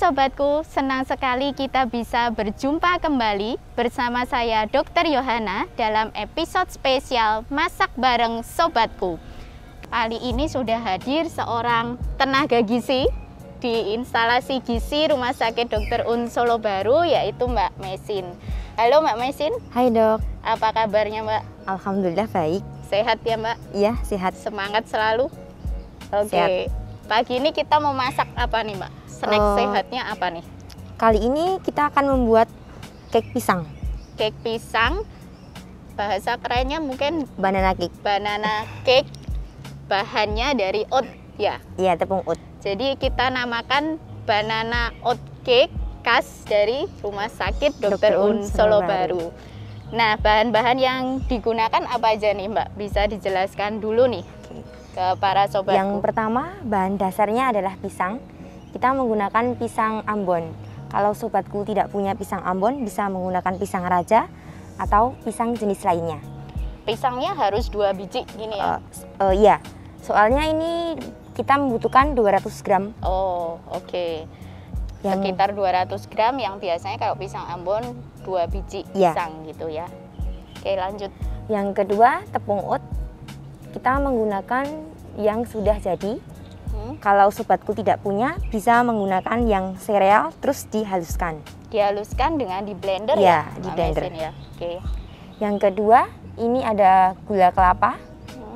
sobatku, senang sekali kita bisa berjumpa kembali bersama saya Dr. Yohana dalam episode spesial Masak Bareng Sobatku. Kali ini sudah hadir seorang tenaga gizi di instalasi gizi Rumah Sakit Dr. Un Solo Baru, yaitu Mbak Mesin. Halo Mbak Mesin. Hai dok. Apa kabarnya Mbak? Alhamdulillah baik. Sehat ya Mbak? Iya sehat. Semangat selalu? Oke. Sehat. Pagi ini kita mau masak apa nih Mbak? Snack sehatnya apa nih? Kali ini kita akan membuat cake pisang. Cake pisang, bahasa kerennya mungkin Banana cake. banana cake. Bahannya dari oat ya. Iya, tepung oat. Jadi kita namakan banana oat cake khas dari Rumah Sakit Dr. Un Solo Baru. Nah, bahan-bahan yang digunakan apa aja nih Mbak? Bisa dijelaskan dulu nih ke para sobatku. Yang pertama, bahan dasarnya adalah pisang. Kita menggunakan pisang Ambon. Kalau sobatku tidak punya pisang Ambon, bisa menggunakan pisang raja atau pisang jenis lainnya. Pisangnya harus 2 biji gini ya? Iya, soalnya ini kita membutuhkan 200 gram. Oh, oke. Sekitar 200 gram, yang biasanya kalau pisang Ambon 2 biji pisang gitu ya. Oke, lanjut. Yang kedua, tepung oat. Kita menggunakan yang sudah jadi. Kalau sobatku tidak punya, bisa menggunakan yang sereal terus dihaluskan. Dihaluskan dengan di blender ya? Ya, di blender. Ya. Oke. Yang kedua, ini ada gula kelapa.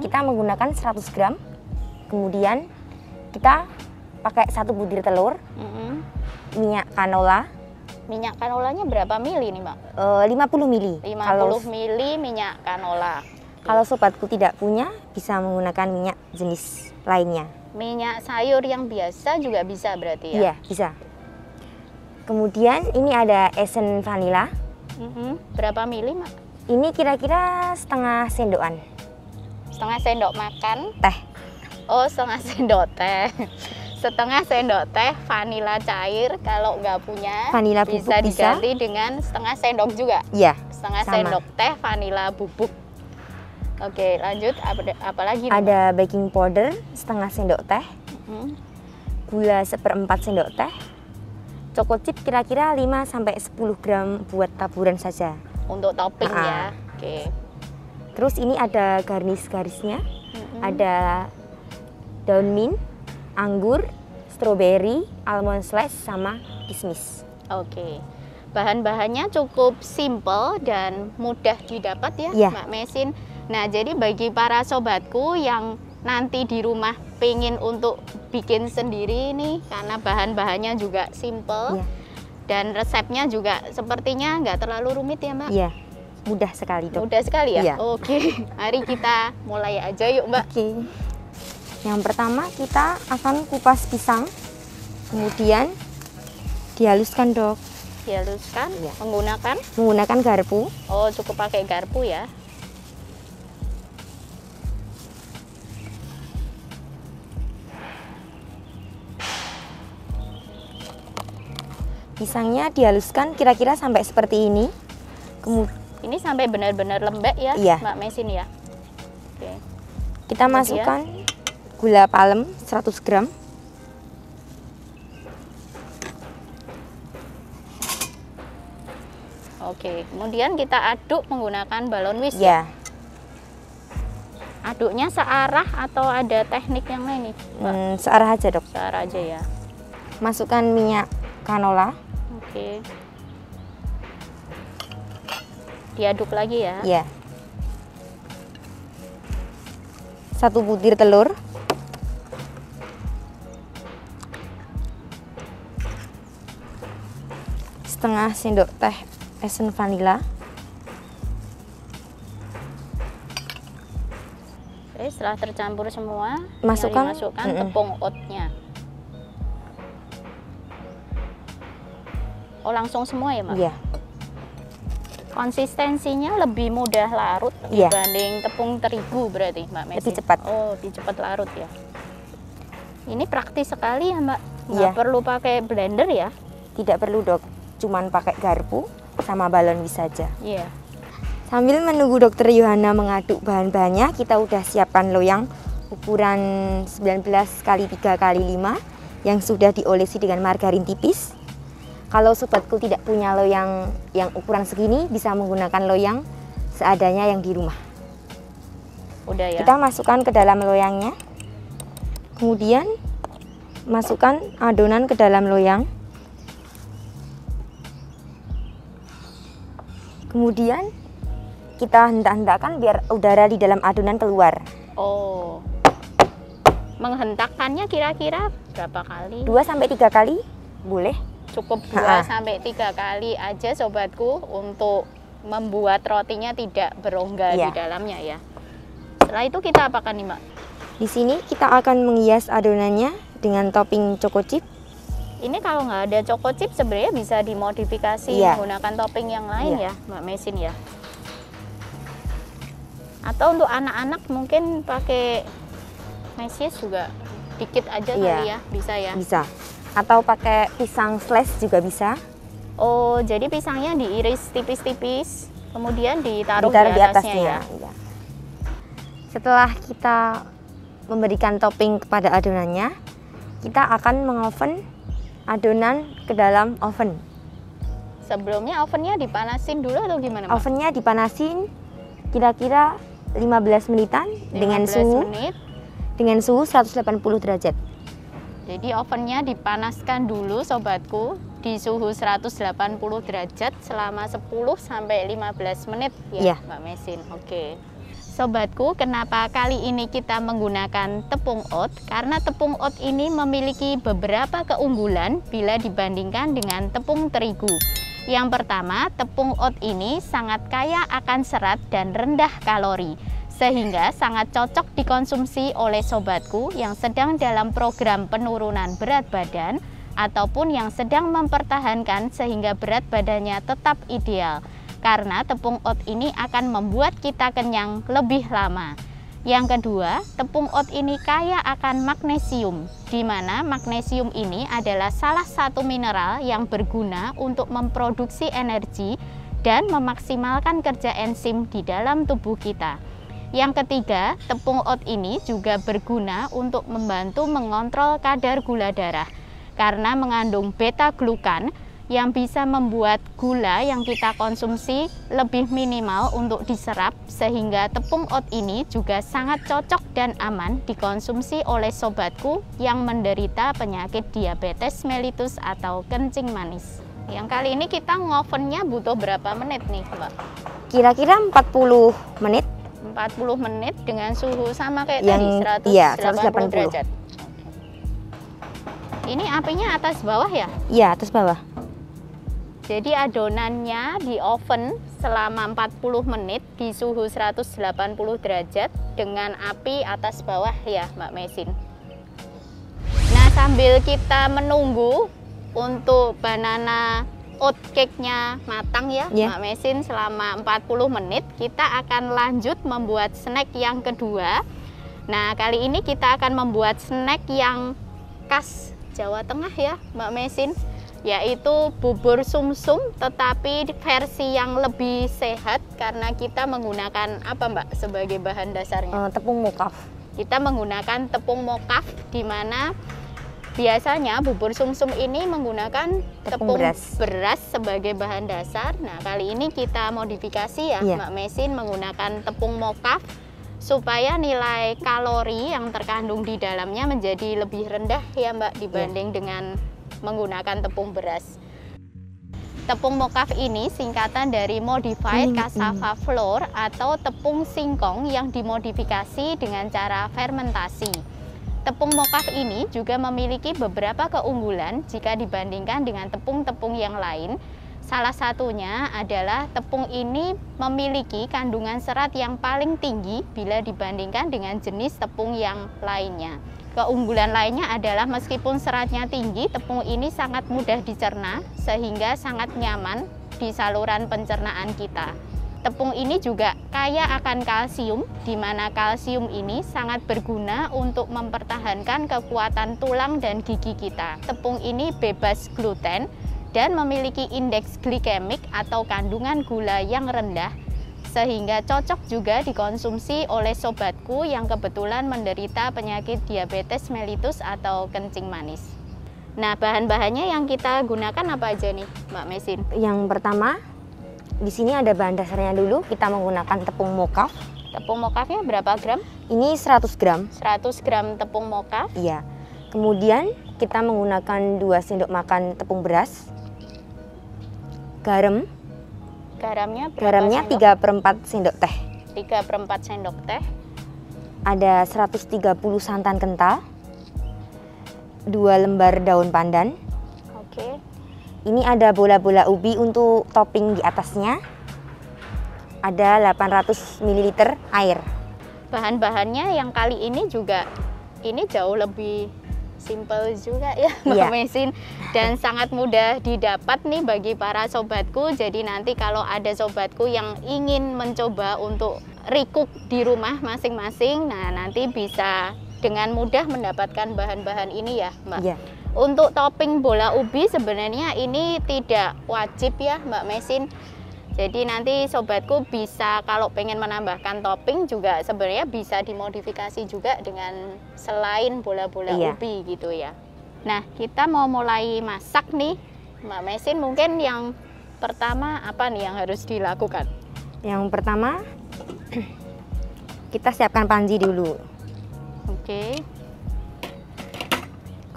Kita menggunakan 100 gram. Kemudian kita pakai 1 butir telur. Minyak canola. Minyak canolanya berapa mili nih Mbak? 50 mili. 50 mili minyak canola. Kalau sobatku tidak punya, bisa menggunakan minyak jenis lainnya. Minyak sayur yang biasa juga bisa berarti ya? Iya, bisa. Kemudian ini ada esen vanila. Berapa mili Mbak? Ini kira-kira setengah sendokan. Setengah sendok makan? Teh. Oh, setengah sendok teh. Setengah sendok teh vanila cair. Kalau nggak punya, vanila bisa diganti dengan setengah sendok juga? Iya, setengah sama. Sendok teh vanila bubuk. Oke, lanjut. Apa lagi? Ada baking powder setengah sendok teh, gula 1/4 sendok teh, choco chip kira-kira 5-10 gram buat taburan saja. Untuk topping ya. Oke. Terus ini ada garis-garisnya, ada daun mint, anggur, stroberi, almond slice, sama kismis. Oke. Bahan-bahannya cukup simple dan mudah didapat ya, Mbak Mesin. Nah, jadi bagi para sobatku yang nanti di rumah pengen untuk bikin sendiri nih, karena bahan-bahannya juga simple dan resepnya juga sepertinya nggak terlalu rumit ya Mbak? Iya, mudah sekali dok. Mudah sekali ya? Iya. Oke, mari kita mulai aja yuk Mbak. Oke. Yang pertama kita akan kupas pisang, kemudian dihaluskan dok. Dihaluskan menggunakan garpu. Oh, cukup pakai garpu ya. Pisangnya dihaluskan kira-kira sampai seperti ini. Ini sampai benar-benar lembek ya, Mbak Mesin ya. Oke. Kita masukkan gula palem 100 gram. Oke, kemudian kita aduk menggunakan balon whisk ya. Aduknya searah atau ada teknik yang lain nih, Mbak? Searah aja dok. Searah aja ya. Masukkan minyak canola. Oke. Diaduk lagi ya. Iya. 1 butir telur. Setengah sendok teh esen vanila. Oke, setelah tercampur semua, masukkan tepung oatnya. Oh, langsung semua ya Mbak? Iya. Konsistensinya lebih mudah larut dibanding tepung terigu berarti Mbak Mesin? Lebih cepat. Oh, lebih cepat larut ya. Ini praktis sekali ya Mbak? Nggak perlu pakai blender ya? Tidak perlu dok, cuman pakai garpu sama balon whisk saja. Iya. Sambil menunggu dokter Yohana mengaduk bahan-bahannya, kita udah siapkan loyang ukuran 19 x 3 x 5. yang sudah diolesi dengan margarin tipis. Kalau sobatku tidak punya loyang yang ukuran segini, bisa menggunakan loyang seadanya yang di rumah. Udah ya. Kita masukkan ke dalam loyangnya. Kemudian masukkan adonan ke dalam loyang. Kemudian kita hentak-hentakkan biar udara di dalam adonan keluar. Oh. Menghentakkannya kira-kira berapa kali? 2-3 kali boleh. Cukup 2-3 kali aja sobatku untuk membuat rotinya tidak berongga di dalamnya ya. Setelah itu kita apakan nih Mbak? Di sini kita akan menghias adonannya dengan topping choco chip. Ini kalau nggak ada choco chip sebenarnya bisa dimodifikasi menggunakan topping yang lain ya Mbak Mesin ya. Atau untuk anak-anak mungkin pakai mesis juga dikit aja kali ya, bisa ya? Bisa. Atau pakai pisang slice juga bisa. Oh, jadi pisangnya diiris tipis-tipis, kemudian ditaruh di atasnya ya? Iya. Setelah kita memberikan topping kepada adonannya, kita akan mengoven adonan ke dalam oven. Sebelumnya ovennya dipanasin dulu atau gimana Mbak? Ovennya dipanasin kira-kira 15 menitan 15 menit. Dengan suhu 180 derajat. Jadi ovennya dipanaskan dulu sobatku di suhu 180 derajat selama 10-15 menit ya Mbak Mesin. Oke. Sobatku, kenapa kali ini kita menggunakan tepung oat? Karena tepung oat ini memiliki beberapa keunggulan bila dibandingkan dengan tepung terigu. Yang pertama, tepung oat ini sangat kaya akan serat dan rendah kalori, sehingga sangat cocok dikonsumsi oleh sobatku yang sedang dalam program penurunan berat badan ataupun yang sedang mempertahankan sehingga berat badannya tetap ideal. Karena tepung oat ini akan membuat kita kenyang lebih lama. Yang kedua, tepung oat ini kaya akan magnesium, di mana magnesium ini adalah salah satu mineral yang berguna untuk memproduksi energi dan memaksimalkan kerja enzim di dalam tubuh kita. Yang ketiga, tepung oat ini juga berguna untuk membantu mengontrol kadar gula darah karena mengandung beta-glukan yang bisa membuat gula yang kita konsumsi lebih minimal untuk diserap, sehingga tepung oat ini juga sangat cocok dan aman dikonsumsi oleh sobatku yang menderita penyakit diabetes mellitus atau kencing manis. Yang kali ini kita ngovennya butuh berapa menit nih Mbak? Kira-kira 40 menit. 40 menit dengan suhu sama kayak tadi 180 derajat. Ini apinya atas bawah ya? Iya, atas bawah. Jadi adonannya di oven selama 40 menit di suhu 180 derajat dengan api atas bawah ya Mbak Mesin. Nah, sambil kita menunggu untuk banana oat cake-nya matang ya Mbak Mesin selama 40 menit, kita akan lanjut membuat snack yang kedua. Nah, kali ini kita akan membuat snack yang khas Jawa Tengah ya Mbak Mesin, yaitu bubur sumsum tetapi versi yang lebih sehat karena kita menggunakan apa Mbak sebagai bahan dasarnya? Tepung mokaf. Kita menggunakan tepung mokaf, di mana biasanya bubur sumsum ini menggunakan tepung beras sebagai bahan dasar. Nah, kali ini kita modifikasi ya Mbak Mesin menggunakan tepung mokaf supaya nilai kalori yang terkandung di dalamnya menjadi lebih rendah ya Mbak dibanding dengan menggunakan tepung beras. Tepung mokaf ini singkatan dari Modified Cassava Flour atau tepung singkong yang dimodifikasi dengan cara fermentasi. Tepung mokaf ini juga memiliki beberapa keunggulan jika dibandingkan dengan tepung-tepung yang lain. Salah satunya adalah tepung ini memiliki kandungan serat yang paling tinggi bila dibandingkan dengan jenis tepung yang lainnya. Keunggulan lainnya adalah meskipun seratnya tinggi, tepung ini sangat mudah dicerna sehingga sangat nyaman di saluran pencernaan kita. Tepung ini juga kaya akan kalsium, di mana kalsium ini sangat berguna untuk mempertahankan kekuatan tulang dan gigi kita. Tepung ini bebas gluten dan memiliki indeks glikemik atau kandungan gula yang rendah, sehingga cocok juga dikonsumsi oleh sobatku yang kebetulan menderita penyakit diabetes mellitus atau kencing manis. Nah, bahan-bahannya yang kita gunakan apa aja nih, Mbak Mesin? Yang pertama, di sini ada bahan dasarnya dulu. Kita menggunakan tepung mokaf. Tepung mokafnya berapa gram? Ini 100 gram. 100 gram tepung mokaf. Iya. Kemudian kita menggunakan 2 sendok makan tepung beras. Garam. Garamnya berapa Garamnya sendok? 3/4 sendok teh. 3/4 sendok teh. Ada 130 santan kental. 2 lembar daun pandan. Oke. Ini ada bola-bola ubi untuk topping di atasnya. Ada 800 ml air. Bahan-bahannya yang kali ini juga ini jauh lebih simple juga ya, Mbak Iya. Mesin, dan sangat mudah didapat nih bagi para sobatku. Jadi nanti kalau ada sobatku yang ingin mencoba untuk recook di rumah masing-masing, nah nanti bisa dengan mudah mendapatkan bahan-bahan ini ya, Mbak. Iya. Untuk topping bola ubi sebenarnya ini tidak wajib ya, Mbak Mesin. Jadi nanti sobatku bisa kalau pengen menambahkan topping juga sebenarnya bisa dimodifikasi juga dengan selain bola-bola Iya. ubi gitu ya. Nah, kita mau mulai masak nih, Mbak Mesin. Mungkin yang pertama apa nih yang harus dilakukan? Yang pertama, kita siapkan panci dulu. Oke.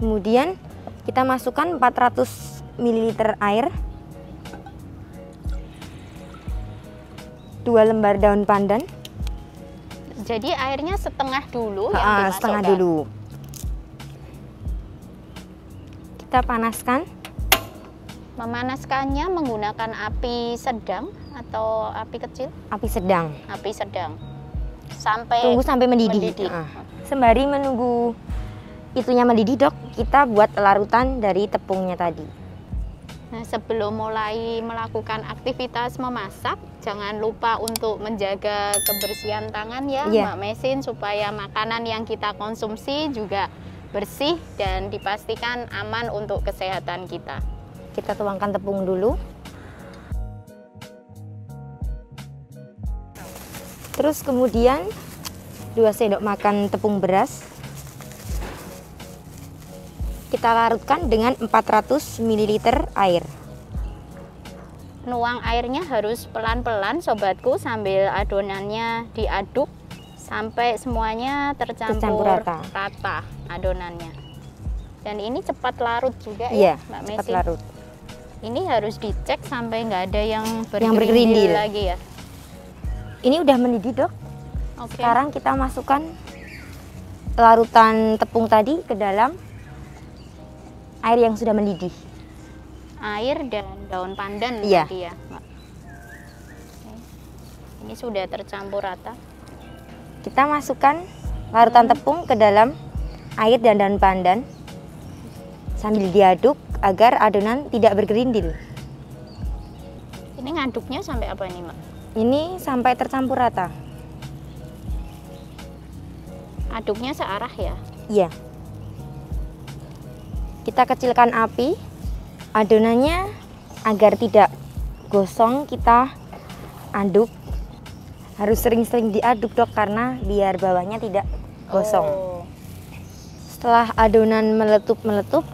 Kemudian kita masukkan 400 ml air. 2 lembar daun pandan. Jadi airnya setengah dulu yang dimasukkan. Setengah dulu. Kita panaskan. Memanaskannya menggunakan api sedang atau api kecil? Api sedang. Api sedang. Sampai Tunggu sampai mendidih. mendidih. Sembari menunggu itunya mendidih, Dok, kita buat larutan dari tepungnya tadi. Nah, sebelum mulai melakukan aktivitas memasak, jangan lupa untuk menjaga kebersihan tangan ya, Iya. Mbak Mesin, supaya makanan yang kita konsumsi juga bersih dan dipastikan aman untuk kesehatan kita. Kita tuangkan tepung dulu. Terus kemudian 2 sendok makan tepung beras. Kita larutkan dengan 400 ml air. Nuang airnya harus pelan-pelan sobatku sambil adonannya diaduk sampai semuanya tercampur rata adonannya. Dan ini cepat larut juga ya, Mbak Mesin. Cepat larut. Ini harus dicek sampai nggak ada yang bergerindil bergerindil lagi ya. Ini udah mendidih, Dok. Oke. Sekarang kita masukkan larutan tepung tadi ke dalam air yang sudah mendidih. Air dan daun pandan Iya. tadi ya, Mbak. Oke. Ini sudah tercampur rata. Kita masukkan larutan tepung ke dalam air dan daun pandan sambil diaduk agar adonan tidak bergerindil. Ini ngaduknya sampai apa nih, Mbak? Ini sampai tercampur rata. Aduknya searah ya? Iya. Kita kecilkan api. Adonannya agar tidak gosong kita aduk. Harus sering-sering diaduk, Dok, karena biar bawahnya tidak gosong. Oh. Setelah adonan meletup-meletup,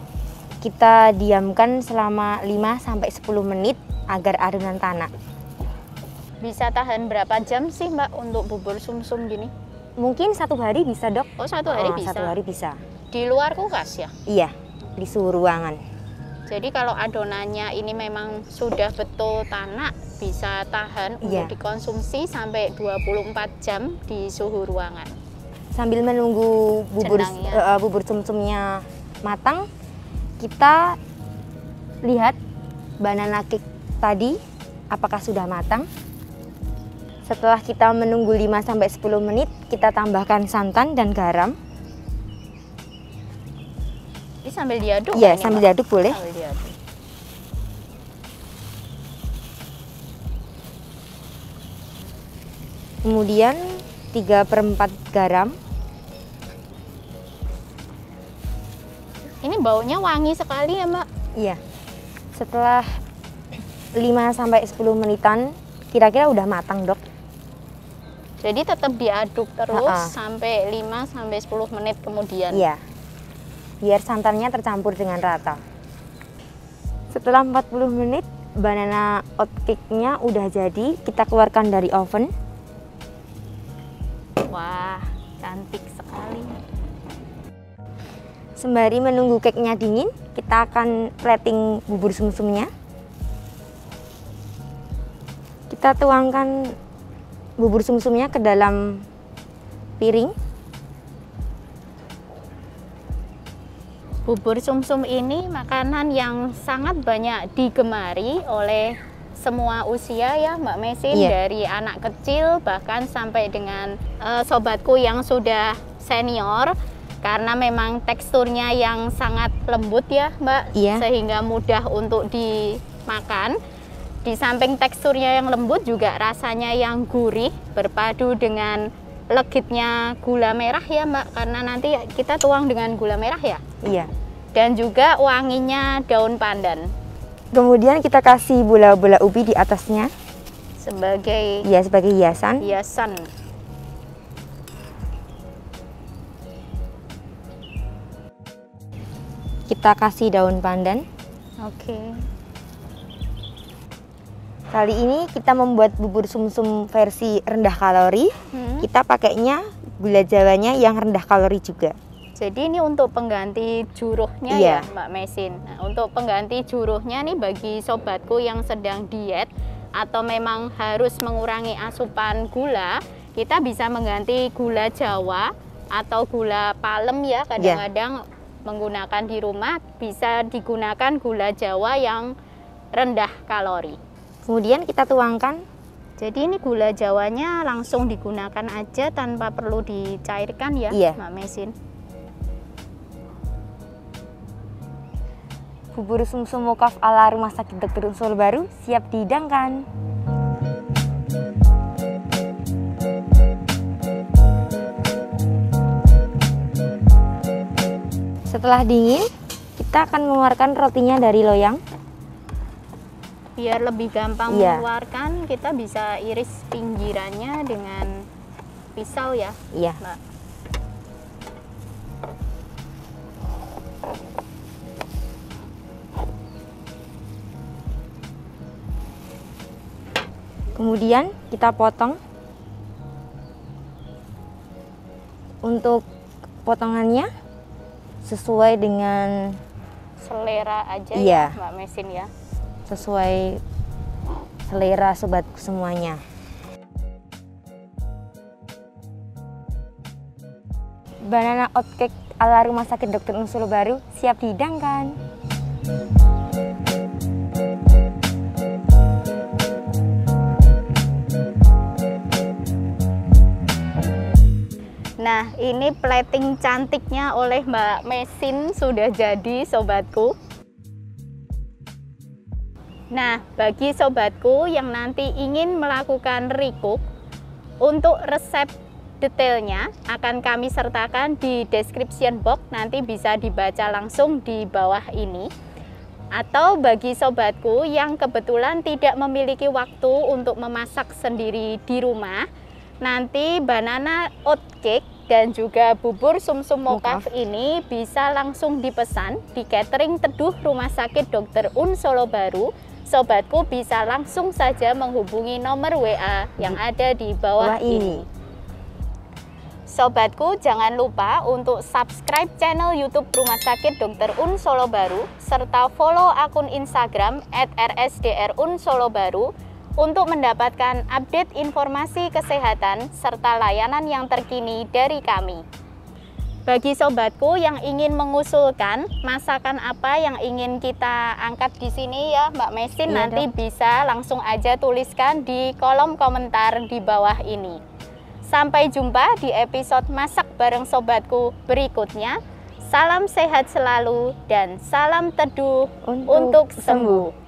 kita diamkan selama 5-10 menit agar adonan tanak. Bisa tahan berapa jam sih, Mbak, untuk bubur sumsum gini? Mungkin 1 hari bisa, Dok. Oh, 1 hari bisa. 1 hari bisa. Di luar kulkas ya? Iya, di suhu ruangan. Jadi kalau adonannya ini memang sudah betul tanak, bisa tahan Iya. untuk dikonsumsi sampai 24 jam di suhu ruangan. Sambil menunggu Jenangnya. bubur sumsumnya matang, kita lihat banana cake tadi apakah sudah matang. Setelah kita menunggu 5-10 menit, kita tambahkan santan dan garam. Ini sambil diaduk? Iya, kan ini, sambil Mbak? diaduk boleh. Sambil diaduk. Kemudian 3/4 garam. Ini baunya wangi sekali ya, Mbak? Iya. Setelah 5-10 menitan, kira-kira udah matang, Dok. Jadi tetap diaduk terus Ha-ha. sampai 5-10 menit kemudian. Iya. biar santannya tercampur dengan rata. Setelah 40 menit banana oatcake-nya udah jadi, kita keluarkan dari oven. Wah, cantik sekali. Sembari menunggu cake-nya dingin, kita akan plating bubur sumsumnya. Kita tuangkan bubur sumsumnya ke dalam piring. Bubur sumsum ini makanan yang sangat banyak digemari oleh semua usia ya Mbak Mesin, dari anak kecil bahkan sampai dengan sobatku yang sudah senior, karena memang teksturnya yang sangat lembut ya Mbak, sehingga mudah untuk dimakan. Di samping teksturnya yang lembut juga rasanya yang gurih, berpadu dengan legitnya gula merah ya Mbak, karena nanti kita tuang dengan gula merah ya. Iya. Dan juga wanginya daun pandan. Kemudian kita kasih bola-bola ubi di atasnya sebagai hiasan. Kita kasih daun pandan. Oke. Kali ini kita membuat bubur sumsum versi rendah kalori. Kita pakainya gula jawanya yang rendah kalori juga. Jadi ini untuk pengganti juruhnya ya Mbak Mesin. Nah, untuk pengganti juruhnya nih bagi sobatku yang sedang diet atau memang harus mengurangi asupan gula, kita bisa mengganti gula Jawa atau gula palem ya, kadang-kadang menggunakan di rumah, bisa digunakan gula Jawa yang rendah kalori. Kemudian kita tuangkan. Jadi ini gula Jawanya langsung digunakan aja tanpa perlu dicairkan ya Mbak Mesin. Bubur sumsum mokaf ala Rumah Sakit Dr. Un Solo Baru siap dihidangkan. Setelah dingin, kita akan mengeluarkan rotinya dari loyang. Biar lebih gampang mengeluarkan, kita bisa iris pinggirannya dengan pisau ya. Iya. Mbak. Kemudian kita potong. Untuk potongannya sesuai dengan selera aja ya Mbak Mesin ya. Sesuai selera sobatku semuanya. Banana oatcake ala Rumah Sakit Dr. Un Solo Baru siap dihidangkan. Nah, ini plating cantiknya oleh Mbak Mesin sudah jadi sobatku. Nah, bagi sobatku yang nanti ingin melakukan recook, untuk resep detailnya akan kami sertakan di description box, nanti bisa dibaca langsung di bawah ini. Atau bagi sobatku yang kebetulan tidak memiliki waktu untuk memasak sendiri di rumah, nanti banana oatcake dan juga bubur sumsum mokaf ini bisa langsung dipesan di catering Teduh Rumah Sakit Dr. Un Solo Baru. Sobatku bisa langsung saja menghubungi nomor WA yang ada di bawah ini. Sobatku, jangan lupa untuk subscribe channel YouTube Rumah Sakit Dr. Un Solo Baru serta follow akun Instagram @rsdrUnSoloBaru untuk mendapatkan update informasi kesehatan serta layanan yang terkini dari kami. Bagi sobatku yang ingin mengusulkan masakan apa yang ingin kita angkat di sini ya Mbak Mesin, nanti bisa langsung aja tuliskan di kolom komentar di bawah ini. Sampai jumpa di episode Masak Bareng Sobatku berikutnya. Salam sehat selalu dan salam teduh untuk sembuh.